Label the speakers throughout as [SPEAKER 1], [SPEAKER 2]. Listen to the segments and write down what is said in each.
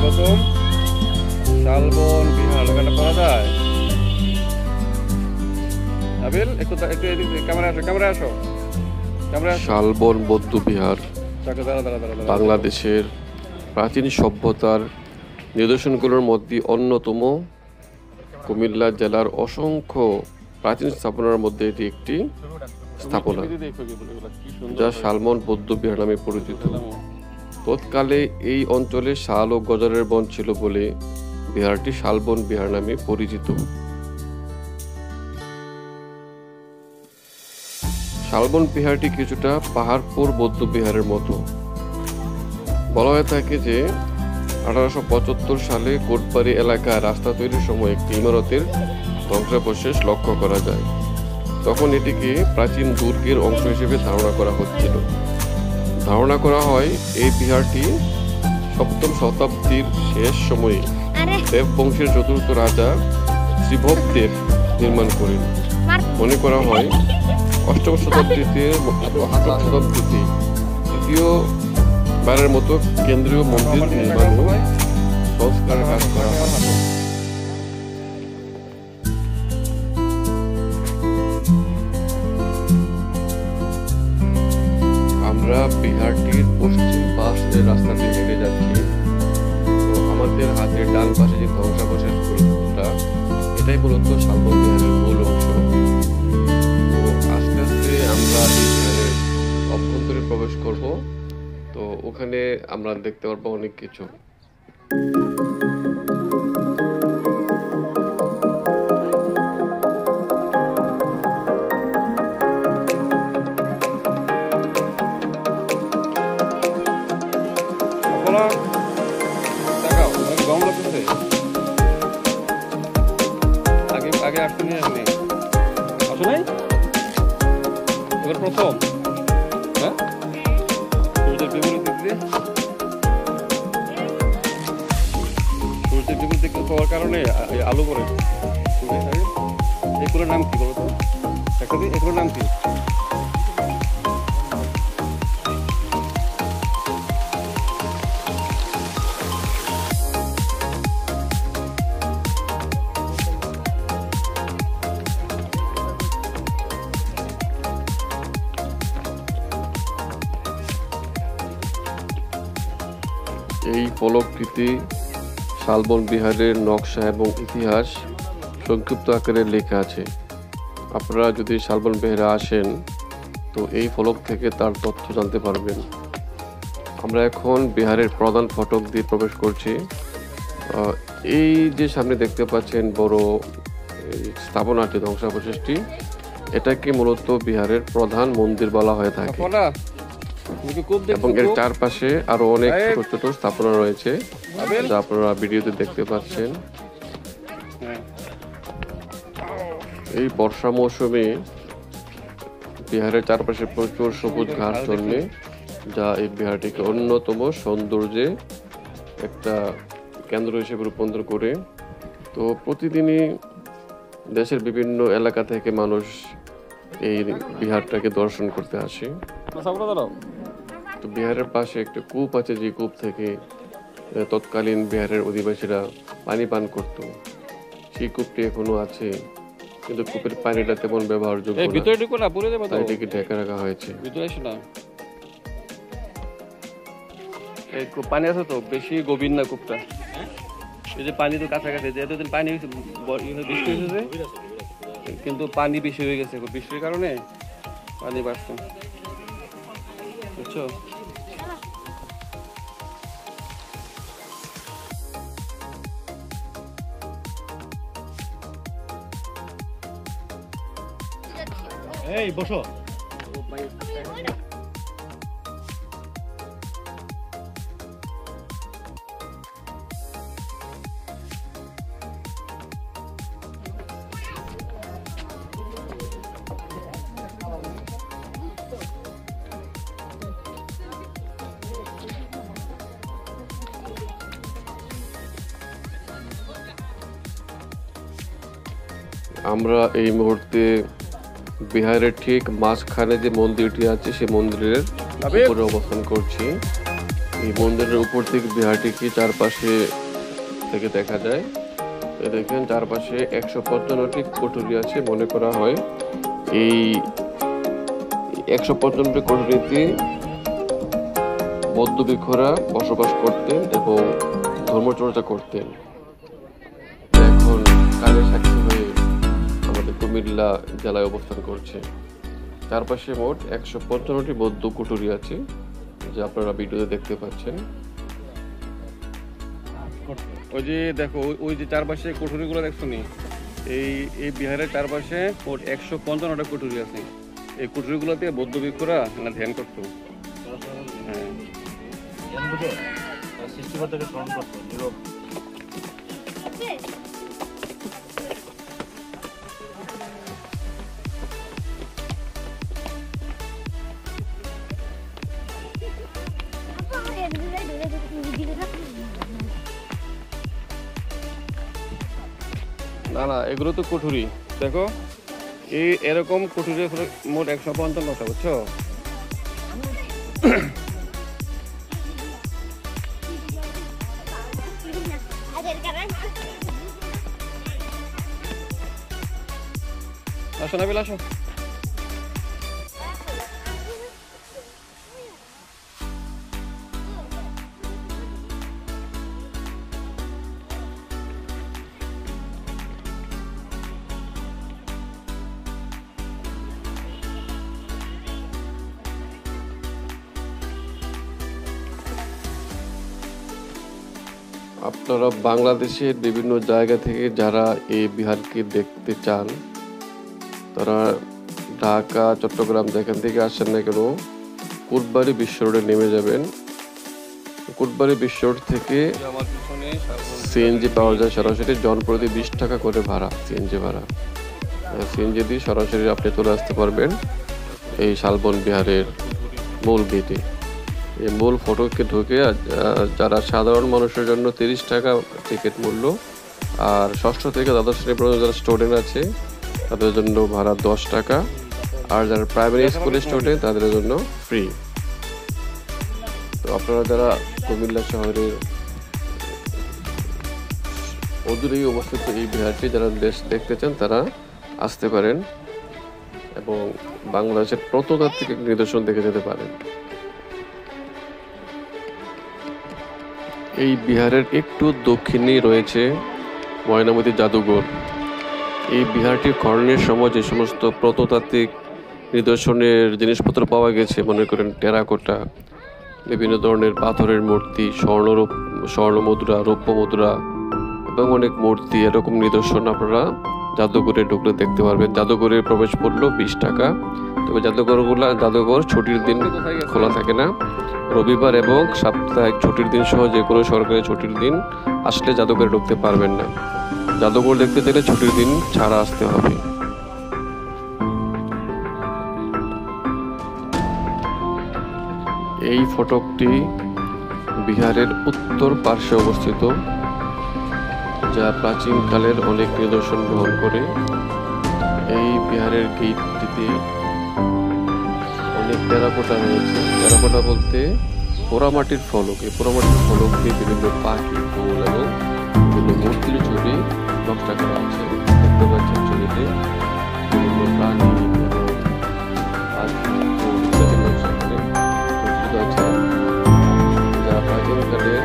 [SPEAKER 1] প্রথম শালবন বিহার লেখাটা পড়া যায়? আবিল একটু ক্যামেরা আসো।
[SPEAKER 2] শালবন বৌদ্ধবিহার বাংলাদেশের প্রাচীন সভ্যতার নিদর্শনগুলোর মধ্যে অন্যতম। কুমিল্লা জেলার অসংখ্য প্রাচীন স্থাপনার মধ্যে এটি একটি স্থাপনা, যা শালবন বৌদ্ধবিহার নামে পরিচিত। তৎকালে এই অঞ্চলে শাল ও গজারের বন ছিল বলে বিহারটি শালবন বিহার নামে পরিচিত। শালবন বিহারটি কিছুটা পাহাড়পুর বৌদ্ধবিহারের মতো। বলা হয়ে থাকে যে 1875 সালে কোটবাড়ি এলাকায় রাস্তা তৈরির সময় একটি ইমারতের ধ্বংসাবশেষ লক্ষ্য করা যায়। তখন এটিকে প্রাচীন দুর্গের অংশ হিসেবে ধারণা করা হচ্ছিল। ধারণা করা হয় এই বিহারটি 7ম শতাব্দীর শেষ সময়ে দেব বংশের চতুর্থ রাজা শ্রীভবদেব নির্মাণ করেন। মনে করা হয় 8ম শতাব্দীতে দ্বিতীয়বারের মতো কেন্দ্রীয় মন্দির নির্মাণ ও সংস্কারের কাজ করা হয়। আমরা বিহারটির পশ্চিম পাশের রাস্তা দিয়ে হেঁটে যাচ্ছি। তো আমাদের হাতের ডান পাশে যে ধ্বংসাবশেষটা, এটাই মূলত শালবন বিহারের মূল অংশ। তো আস্তে আস্তে আমরা এই বিহারের অভ্যন্তরে প্রবেশ করব। তো ওখানে আমরা দেখতে পারবো অনেক কিছু।
[SPEAKER 1] আগে আসতে নিয়ে আসলে আসো নাই এবার প্রথম। হ্যাঁ, সূর্যের বিপরীত দিক দিয়ে পাওয়ার কারণে আলো পড়ে। এগুলোর নাম কি বলতো? একটা দিন এগুলোর নাম কি?
[SPEAKER 2] এই ফলকটিতে শালবন বিহারের নকশা এবং ইতিহাস সংক্ষিপ্ত আকারে লেখা আছে। আপনারা যদি শালবন বিহারে আসেন তো এই ফলক থেকে তার তথ্য জানতে পারবেন। আমরা এখন বিহারের প্রধান ফটক দিয়ে প্রবেশ করছি। এই যে সামনে দেখতে পাচ্ছেন বড় স্থাপনাটি, ধ্বংসাবশেষটি, এটাকে মূলত বিহারের প্রধান মন্দির বলা হয়ে থাকে এবং এর চারপাশে আরো অনেক ছোট ছোট স্থাপনা রয়েছে, যা আপনারা ভিডিওতে দেখতে পাচ্ছেন। এই বর্ষা মৌসুমে বিহারের চারপাশে প্রচুর সবুজ ঘাস জন্মে, যা এই বিহারটিকে অন্যতম সৌন্দর্যে একটা কেন্দ্র হিসেবে রূপান্তর করে। তো প্রতিদিনই দেশের বিভিন্ন এলাকা থেকে মানুষ এই বিহারটাকে দর্শন করতে আসে। তো বিহারের পাশে একটা কূপ আছে, যে কূপ থেকে তৎকালীন বিহারের অধিবাসীরা পানি পান করত। সেই কূপটি এখনো আছে, কিন্তু কূপের পানিটা তেমন ব্যবহারযোগ্য না, তাই এটিকে ঢেকে রাখা হয়েছে।
[SPEAKER 1] পানি আছে তো, বেশি গভীর না কূপটা। এই যে পানি তো কাছাকাছি, এতদিন পানি বৃষ্টি হয়েছে কিন্তু পানি বেশি হয়ে গেছে, বৃষ্টির কারণে পানি বাড়ছে, বুঝছো?
[SPEAKER 3] এই বসো।
[SPEAKER 2] আমরা এই মুহূর্তে বিহারের ঠিক মাঝখানে যে মন্দিরটি আছে সেই মন্দিরের উপরে অবস্থান করছি। এই মন্দিরের উপর থেকে বিহারটিকে চারপাশে থেকে দেখা যায়। দেখেন চারপাশে 155টি কুঠুরি আছে। মনে করা হয় এই 155টি কুঠুরিতে বৌদ্ধ ভিক্ষুরা বসবাস করতেন এবং ধর্মচর্চা করতেন। এখন কালের সাক্ষী হয়ে আমাদের কুমিল্লা জেলায় অবস্থান করছে। চারপাশে মোট 155টি বৌদ্ধ কুঠুরি আছে, যা আপনারা ভিডিওতে দেখতে পাচ্ছেন।
[SPEAKER 1] ওই যে দেখো ওই যে চারপাশে কুঠুরিগুলো দেখছো নি, এই বিহারের চারপাশে মোট 155টা কুঠুরি আছে। এই কুঠুরিগুলোতে বৌদ্ধ ভিক্ষুরা ধ্যান করতো। হ্যাঁ,
[SPEAKER 3] সৃষ্টিকর্তাকে স্মরণ করতো, নীরব।
[SPEAKER 1] না এগুলো তো কুঠুরি। দেখো এরকম কুঠুরি মোট 155টা, বুঝছো? আসো নাবিল, আসো।
[SPEAKER 2] আপনারা বাংলাদেশের বিভিন্ন জায়গা থেকে যারা এই বিহারকে দেখতে চান, তারা ঢাকা, চট্টগ্রাম যেখান থেকে আসেন না কেন, কুটবাড়ি বিশ্ব রোডে নেমে যাবেন। কুটবাড়ি বিশ্ব রোড থেকে সিএনজি পাওয়া যায় সরাসরি, জনপ্রতি 20 টাকা করে ভাড়া, সিএনজি ভাড়া। সিএনজি দিয়ে সরাসরি আপনি চলে আসতে পারবেন এই শালবন বিহারের মূল গেটে। এই মূল ফটকে ঢুকে যারা সাধারণ মানুষের জন্য 30 টাকা টিকিট মূল্য, আর ষষ্ঠ থেকে দ্বাদশ শ্রেণী পর্যন্ত যারা স্টুডেন্ট আছে তাদের জন্য ভাড়া 10 টাকা, আর যারা প্রাইমারি স্কুলের স্টুডেন্ট তাদের জন্য ফ্রি। তো আপনারা যারা কুমিল্লা শহরের অদূরেই অবস্থিত এই বিহারটি যারা দেখতে চান তারা আসতে পারেন এবং বাংলাদেশের প্রত্নতাত্ত্বিক নিদর্শন দেখে যেতে পারেন। এই বিহারের একটু দক্ষিণেই রয়েছে ময়নামতি জাদুঘর। এই বিহারটি খননের সময় যে সমস্ত প্রত্নতাত্ত্বিক নিদর্শনের জিনিসপত্র পাওয়া গেছে, মনে করেন টেরাকোটা, বিভিন্ন ধরনের পাথরের মূর্তি, স্বর্ণ মুদ্রা, রৌপ্য মুদ্রা এবং অনেক মূর্তি, এরকম নিদর্শন আপনারা জাদুঘরে ঢুকলে দেখতে পারবেন। জাদুঘরের প্রবেশ মূল্য 20 টাকা। তবে জাদুঘর ছুটির দিন খোলা থাকে না। রবিবার এবং সাপ্তাহিক ছুটির দিন সহ যে কোনো সরকারি ছুটির দিন আসলে জাদুঘরে ঢুকতে পারবেন না। জাদুঘর দেখতে গেলে ছুটির দিন ছাড়া আসতে হবে। এই ফটকটি বিহারের উত্তর পার্শ্বে অবস্থিত, যা প্রাচীনকালের অনেক নিদর্শন বহন করে। এই বিহারের গেটটিতে অনেক টেরাকোটা রয়েছে। টেরাকোটা বলতে পোড়ামাটির ফলক। এই পোড়ামাটির ফলক দিয়ে বিভিন্ন পাখি, ফুল এবং বিভিন্ন মূর্তির ছবি নকশা করা আছে। দেখতে পাচ্ছেন ছবিতে বিভিন্ন প্রাণী এবং পাখি, ফুল ইত্যাদি নকশা করে প্রস্তুত আছে, যা প্রাচীনকালের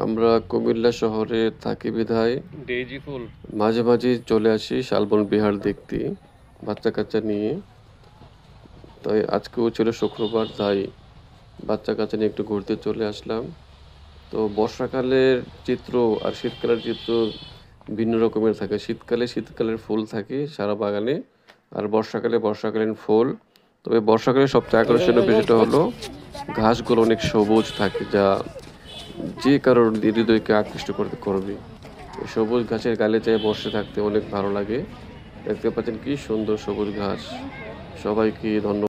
[SPEAKER 2] আমরা কুমিল্লা শহরে থাকি বিধায়
[SPEAKER 1] ডেইজি ফুল।
[SPEAKER 2] মাঝে মাঝে চলে আসি শালবন বিহার দেখতে বাচ্চা কাচ্চা নিয়ে। তাই আজকেও ছিল শুক্রবার, তাই বাচ্চা কাচ্চা নিয়ে একটু ঘুরতে চলে আসলাম। তো বর্ষাকালের চিত্র আর শীতকালের চিত্র ভিন্ন রকমের থাকে। শীতকালে শীতকালের ফুল থাকে সারা বাগানে, আর বর্ষাকালে বর্ষাকালীন ফুল। তবে বর্ষাকালে সবচেয়ে আকর্ষণীয় বিষয়টা হলো ঘাসগুলো অনেক সবুজ থাকে, যা যে কারোর হৃদয়কে আকৃষ্ট করতে করবে। এই সবুজ ঘাসের গালে যেয়ে বসে থাকতে অনেক ভালো লাগে। দেখতে পাচ্ছেন কি সুন্দর সবুজ ঘাস। সবাইকে ধন্যবাদ।